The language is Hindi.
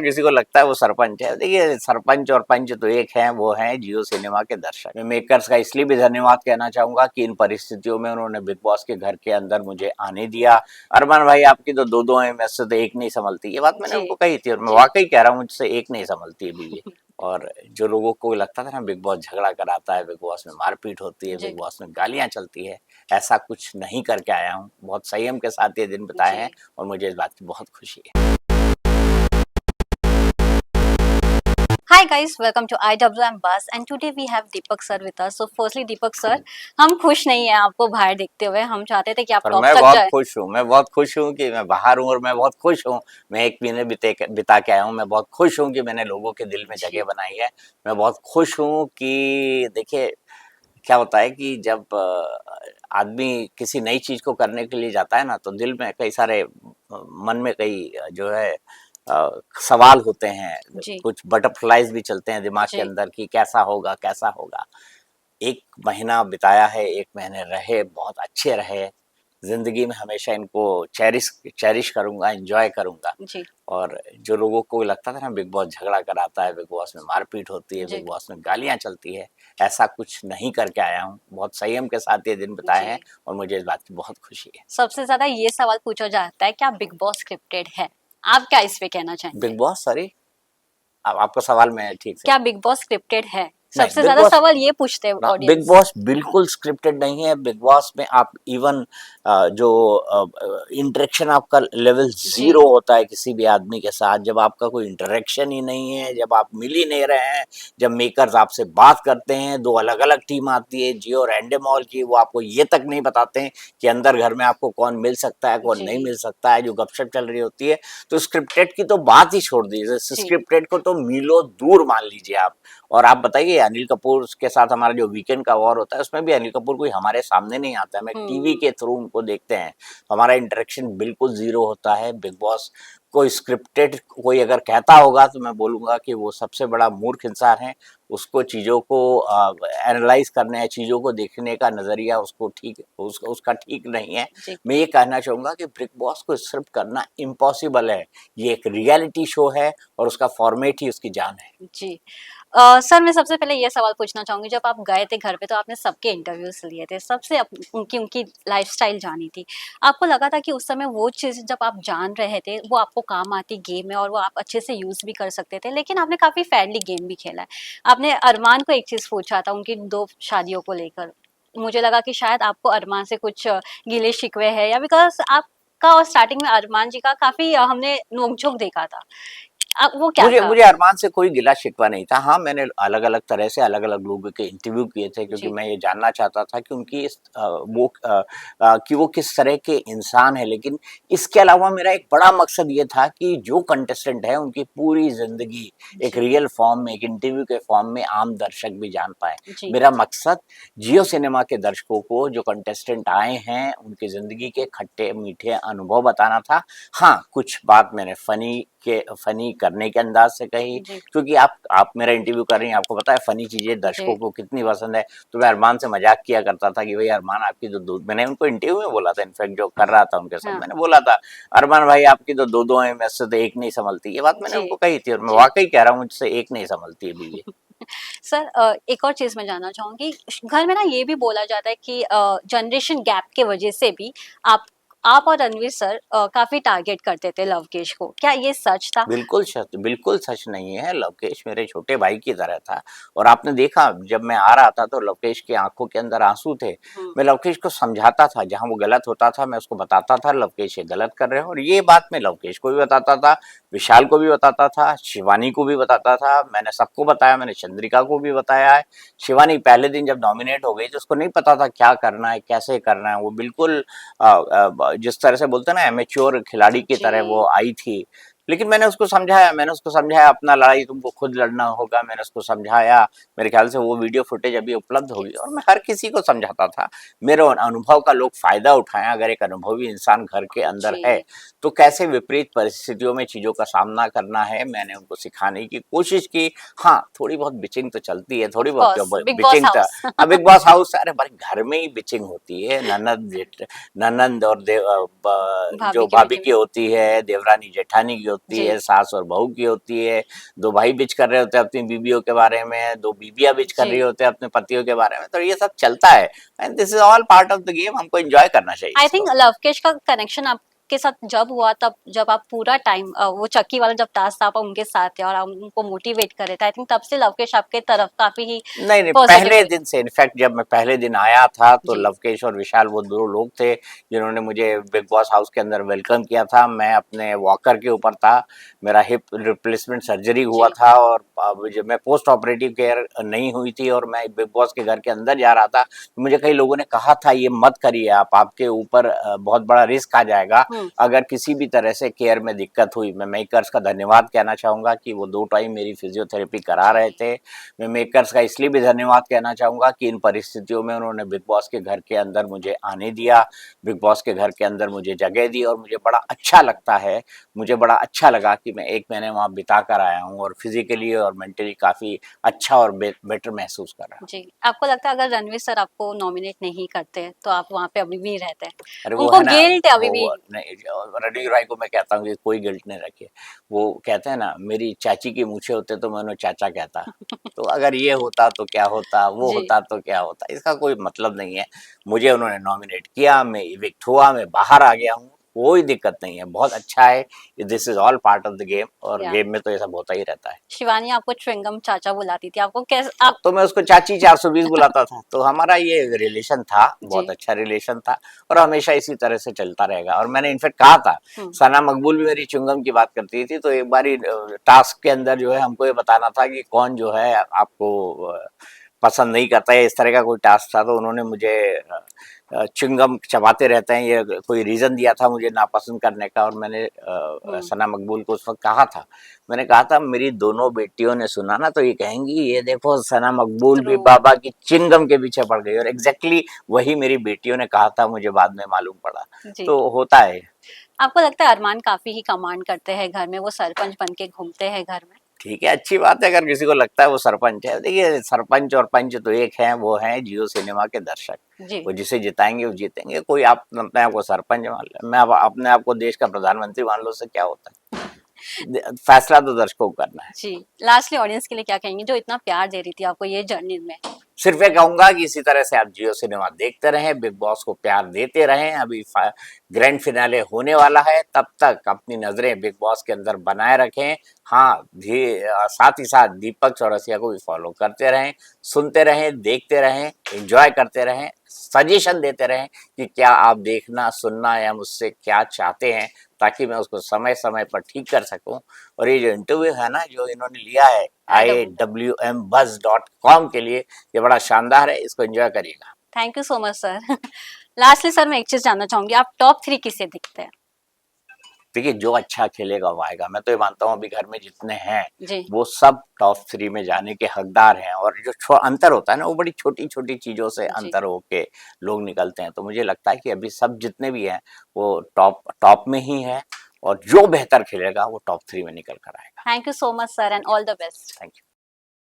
किसी को लगता है वो सरपंच है। देखिए सरपंच और पंच तो एक है, वो है जियो सिनेमा के दर्शक। मैं मेकर्स का इसलिए भी धन्यवाद कहना चाहूंगा कि इन परिस्थितियों में उन्होंने बिग बॉस के घर के अंदर मुझे आने दिया। अरमान भाई आपकी तो दो दो है, मुझसे तो एक नहीं संभलती, ये बात मैंने जी, उनको कही थी और मैं जी। वाकई कह रहा हूँ, मुझसे एक नहीं संभलती अभी भी। और जो लोगों को लगता था ना बिग बॉस झगड़ा कराता है, बिग बॉस में मारपीट होती है, बिग जी, बॉस में गालियां चलती है, ऐसा कुछ नहीं करके आया हूँ। बहुत संयम के साथ ये दिन बिताए हैं जी। और मुझे इस बात की बहुत खुशी है। Hi guys, welcome to IWM Bus and today we have Deepak sir with us. So firstly Deepak sir, हम खुश नहीं हैं आपको बाहर देखते हुए, हम चाहते थे कि आप पर टॉप मैं तक बहुत जाए। खुश हूँ, मैं बहुत खुश हूँ कि मैं बाहर हूँ और मैं बहुत खुश हूँ। मैं एक महीने बिता के आया हूँ। मैं बहुत खुश हूँ कि मैंने लोगों के दिल में जगह जी, बनाई है। मैं बहुत खुश हूँ कि देखिए क्या होता है कि जब आदमी किसी नई चीज को करने के लिए जाता है ना, तो दिल में कई सारे मन में कई जो है सवाल होते हैं। जी, कुछ बटरफ्लाइज भी चलते हैं दिमाग के जी, अंदर कि कैसा होगा कैसा होगा। एक महीना बिताया है, एक महीने रहे, बहुत अच्छे रहे। जिंदगी में हमेशा इनको चेरिश चेरिश करूंगा, एंजॉय करूंगा। जी, और जो लोगों को लगता था ना बिग बॉस झगड़ा कराता है, बिग बॉस में मारपीट होती है, बिग जी, बॉस में गालियां चलती है, ऐसा कुछ नहीं करके आया हूँ। बहुत संयम के साथ ये दिन बिताए हैं जी। और मुझे इस बात की बहुत खुशी है। सबसे ज्यादा ये सवाल पूछा जाता है क्या बिग बॉस स्क्रिप्टेड है? आप क्या इस पे कहना चाहेंगे? बिग बॉस सॉरी, अब आपका सवाल मैं ठीक से क्या बिग बॉस स्क्रिप्टेड है? नहीं। सबसे बिग ज्यादा बॉस सवाल ये पूछते हैं बिग ऑडियंस। बॉस बिल्कुल स्क्रिप्टेड नहीं है। बिग बॉस में आप इवन जो इंटरेक्शन आपका लेवल जी, जीरो होता है किसी भी आदमी के साथ, जब आपका कोई इंटरेक्शन ही नहीं है, जब आप मिल ही नहीं रहे हैं, जब मेकर्स आपसे बात करते हैं, दो अलग अलग टीम आती है जियो और एंडेमॉल की, वो आपको ये तक नहीं बताते हैं कि अंदर घर में आपको कौन मिल सकता है कौन नहीं जी, मिल सकता है, जो गपशप चल रही होती है। तो स्क्रिप्टेड की तो बात ही छोड़ दीजिए, जी, स्क्रिप्टेड को तो मीलों दूर मान लीजिए आप। और आप बताइए अनिल कपूर के साथ हमारा जो वीकेंड का वॉर होता है, उसमें भी अनिल कपूर कोई हमारे सामने नहीं आता है, हमें टीवी हम्म, के थ्रू उनको देखते हैं। तो हमारा इंटरेक्शन बिल्कुल जीरो होता है। बिग बॉस कोई स्क्रिप्टेड कोई अगर कहता होगा तो मैं बोलूंगा कि वो सबसे बड़ा मूर्ख इंसान है। उसको चीजों को एनालाइज करने या चीजों को देखने का नजरिया उसको उसका ठीक नहीं है। जी, मैं ये कहना चाहूंगा कि बिग बॉस को स्क्रिप्ट करना इम्पॉसिबल है। ये एक रियलिटी शो है और उसका फॉर्मेट ही उसकी जान है। जी। सर मैं सबसे पहले ये सवाल पूछना चाहूँगी, जब आप गए थे घर पे तो आपने सबके इंटरव्यूज़ लिए थे, सबसे उनकी उनकी लाइफ़स्टाइल जानी थी। आपको लगा था कि उस समय वो चीज़ जब आप जान रहे थे, वो आपको काम आती गेम में और वो आप अच्छे से यूज़ भी कर सकते थे, लेकिन आपने काफ़ी फेयरली गेम भी खेला है। आपने अरमान को एक चीज़ पूछा था उनकी 2 शादियों को लेकर। मुझे लगा कि शायद आपको अरमान से कुछ गिले-शिकवे हैं या बिकॉज़ आपका और स्टार्टिंग में अरमान जी का काफ़ी हमने नोक-झोंक देखा था। वो क्या मुझे था? मुझे अरमान से कोई गिला शिकवा नहीं था। हाँ, मैंने अलग-अलग तरह से अलग-अलग लोगों के इंटरव्यू किए थे, क्योंकि जी, मैं ये जानना चाहता था कि उनकी कि वो किस तरह के इंसान हैं। लेकिन इसके अलावा मेरा एक बड़ा मकसद ये था कि जो कंटेस्टेंट है उनकी पूरी ज़िंदगी एक जी, रियल फॉर्म में, एक इंटरव्यू के फॉर्म में आम दर्शक भी जान पाएँ। जी। मेरा मकसद जियो सिनेमा के दर्शकों को, जो कंटेस्टेंट आए हैं, उनकी ज़िंदगी के खट्टे-मीठे अनुभव बताना था। हाँ, कुछ बात मैंने फ़नी करने के अंदाज़ से कही, जी, क्योंकि आप मेरा इंटरव्यू कर रही हैं, आपको पता है फ़नी चीज़ें जी, दर्शकों को कितनी पसंद है। तो मैं अरमान से मज़ाक किया करता था कि भई अरमान आपकी तो दो, मैंने उनको इंटरव्यू में बोला था, इनफैक्ट जो कर रहा था उनके साथ, हाँ, मैंने बोला था, "अरमान भाई आपकी तो 2-2 हैं, मुझसे तो एक नहीं संभलती।" ये बात मैंने जी, उनको कही थी और मैं जी। वाक़ई कह रहा हूँ, मुझसे एक नहीं संभलती अभी भी। सर एक और चीज़ मैं जानना चाहूँगी, घर में ना ये भी बोला जाता है कि जनरेशन गैप के वजह से भी आप और रणवीर सर काफ़ी टारगेट करते थे लवकेश को, क्या ये सच था? बिल्कुल सच नहीं है। लवकेश मेरे छोटे भाई की तरह था और आपने देखा जब मैं आ रहा था तो लवकेश की आँखों के अंदर आँसू थे। हुँ, मैं लवकेश को समझाता था, जहाँ वो गलत होता था मैं उसको बताता था, लवकेश ये गलत कर रहे हो, और ये बात मैं लवकेश को भी बताता था, विशाल को भी बताता था, शिवानी को भी बताता था। मैंने सबको बताया, मैंने चंद्रिका को भी बताया है। शिवानी पहले दिन जब नॉमिनेट हो गई तो उसको नहीं पता था क्या करना है, कैसे करना है। वो बिल्कुल जिस तरह से बोलते हैं ना एमेच्योर खिलाड़ी की तरह वो जी, आई थी। लेकिन मैंने उसको समझाया अपना लड़ाई तुमको खुद लड़ना होगा, मैंने उसको समझाया। मेरे ख्याल से वो वीडियो फुटेज अभी उपलब्ध होगी यस, और मैं हर किसी को समझाता था। मेरे अनुभव का लोग फ़ायदा उठाएँ। अगर एक अनुभवी इंसान घर के अंदर है, जी, तो कैसे विपरीत परिस्थितियों में चीज़ों का सामना करना है, मैंने उनको सिखाने की कोशिश की। हाँ, थोड़ी बहुत बिचिंग तो चलती है, थोड़ी ऑफ बहुत क्या कोर्स ब बिग बॉस बिचिंग त हाउस। बिग बॉस हाउस अरे भाई घर में ही बिचिंग होती है। ननंद और जो भाभी की भाभी बेटी की में। होती है, देवरानी जेठानी की होती होती जी है, सास और बहू की होती है, दो भाई बिच कर रहे होते हैं अपनी बीवियों के बारे में, दो बीवियां बिच कर जी। रही होते हैं अपने पतियों के बारे में, तो ये सब चलता है and this is all part of the game. हमको एंजॉय करना चाहिए आई इसको। थिंक लवकेश का कनेक्शन आपके साथ जब हुआ, तब जब आप पूरा टाइम वो चक्की वाला जब टास्क था आप उनके साथ थे और आप उनको मोटिवेट करे थे, आई थिंक तब से लवकेश आपके तरफ काफी ही नहीं नहीं, पॉजिटिव पहले हुए। दिन से, इनफैक्ट जब मैं पहले दिन आया था तो जी लवकेश और विशाल वो दो लोग थे जिन्होंने मुझे बिग बॉस हाउस के अंदर वेलकम किया था। मैं अपने वॉकर के ऊपर था, मेरा हिप रिप्लेसमेंट सर्जरी हुआ जी था और अब जब मैं पोस्ट ऑपरेटिव केयर नहीं हुई थी और मैं बिग बॉस के घर के अंदर जा रहा था, तो मुझे कई लोगों ने कहा था ये मत करिए आप, आपके ऊपर बहुत बड़ा रिस्क आ जाएगा हम्म अगर किसी भी तरह से केयर में दिक्कत हुई। मैं मेकर्स का धन्यवाद कहना चाहूंगा कि वो 2 टाइम मेरी फिजियोथेरेपी करा रहे जी थे। मैं मेकर्स का इसलिए भी धन्यवाद कहना चाहूंगा कि इन परिस्थितियों में उन्होंने बिग बॉस के घर के अंदर मुझे आने दिया, बिग बॉस के घर के अंदर मुझे जगह दी और मुझे बड़ा अच्छा लगता है। मुझे बड़ा अच्छा लगा कि मैं 1 महीने वहां बिता कर आया हूँ और फिजिकली और मेंटली काफी अच्छा और बेटर महसूस कर रहा हूँ। जी। आपको लगता है अगर रणवीर सर आपको नॉमिनेट नहीं करते तो आप वहां पे अभी भी रहते हैं? अरे वो उनको है ना, गिल्ट है अभी भी? वो नहीं, रणवीर भाई को मैं कहता हूँ कि कोई गिल्ट नहीं रखे। वो कहते हैं ना, मेरी चाची के मूछे होते तो मैं उन्हें चाचा कहता। तो अगर ये होता तो क्या होता, वो जी होता तो क्या होता, इसका कोई मतलब नहीं है। मुझे उन्होंने नॉमिनेट किया, मैं इविक्ट हुआ, मैं बाहर आ गया हूँ, कोई दिक्कत नहीं है, बहुत अच्छा है। This is all part of the game और या गेम में तो ये सब होता ही रहता है। शिवानी आपको च्युइंगम चाचा बुलाती थी, आपको कैसे अब आप? तो मैं उसको चाची 420 बुलाता था, तो हमारा ये रिलेशन था, बहुत जी अच्छा रिलेशन था और हमेशा इसी तरह से चलता रहेगा। और मैंने इनफेक्ट कहा था, हम्म सना मकबूल भी मेरी च्युइंगम की बात करती थी, तो एक बारी टास्क के अंदर जो है हमको ये बताना था कि कौन जो है आपको पसंद नहीं करता है, इस तरह का कोई टास्क था। तो उन्होंने मुझे च्युइंगम चबाते रहते हैं ये कोई रीजन दिया था मुझे नापसंद करने का और मैंने हम्म सना मकबूल को उस वक्त कहा था, मैंने कहा था मेरी दोनों बेटियों ने सुना ना तो ये कहेंगी ये देखो सना मकबूल ट्रू भी बाबा की चिंगम के पीछे पड़ गई, और एग्जैक्टली वही मेरी बेटियों ने कहा था, मुझे बाद में मालूम पड़ा। जी। तो होता है। आपको लगता है अरमान काफी ही कमांड करते हैं घर में, वो सरपंच बन के घूमते हैं घर में? ठीक है, अच्छी बात है अगर किसी को लगता है वो सरपंच है। देखिए सरपंच और पंच तो एक है, वो है जियो सिनेमा के दर्शक। जी वो जिसे जिताएंगे वो जीतेंगे। कोई आप अपने आप को सरपंच मान ले, मैं अपने आप को देश का प्रधानमंत्री मान लो, उससे क्या होता है? फैसला तो दर्शकों को करना है। जी। लास्टली ऑडियंस के लिए क्या कहेंगे जो इतना प्यार दे रही थी आपको ये जर्नी में? सिर्फ ये कहूंगा कि इसी तरह से आप जियो सिनेमा देखते रहें, बिग बॉस को प्यार देते रहें। अभी ग्रैंड फिनाले होने वाला है, तब तक अपनी नजरें बिग बॉस के अंदर बनाए रखें। हाँ, साथ ही साथ दीपक चौरसिया को भी फॉलो करते रहें, सुनते रहें, देखते रहें, एंजॉय करते रहें, सजेशन देते रहें कि क्या आप देखना सुनना या मुझसे क्या चाहते हैं, ताकि मैं उसको समय समय पर ठीक कर सकूं। और ये जो इंटरव्यू है ना जो इन्होंने लिया है एडम, iwmbuzz.com के लिए, ये बड़ा शानदार है, इसको एंजॉय करिएगा। Thank you so much sir. Lastly sir मैं एक चीज जानना चाहूंगी, आप टॉप 3 किसे दिखते हैं? देखिए जो अच्छा खेलेगा वो आएगा। मैं तो ये मानता हूँ अभी घर में जितने हैं जी वो सब टॉप 3 में जाने के हकदार हैं, और जो अंतर होता है ना वो बड़ी छोटी छोटी चीजों से जी। अंतर होके लोग निकलते हैं। तो मुझे लगता है कि अभी सब जितने भी हैं वो टॉप टॉप में ही है, और जो बेहतर खेलेगा वो टॉप 3 में निकल कर आएगा। Thank you so much sir and all the best. Thank you.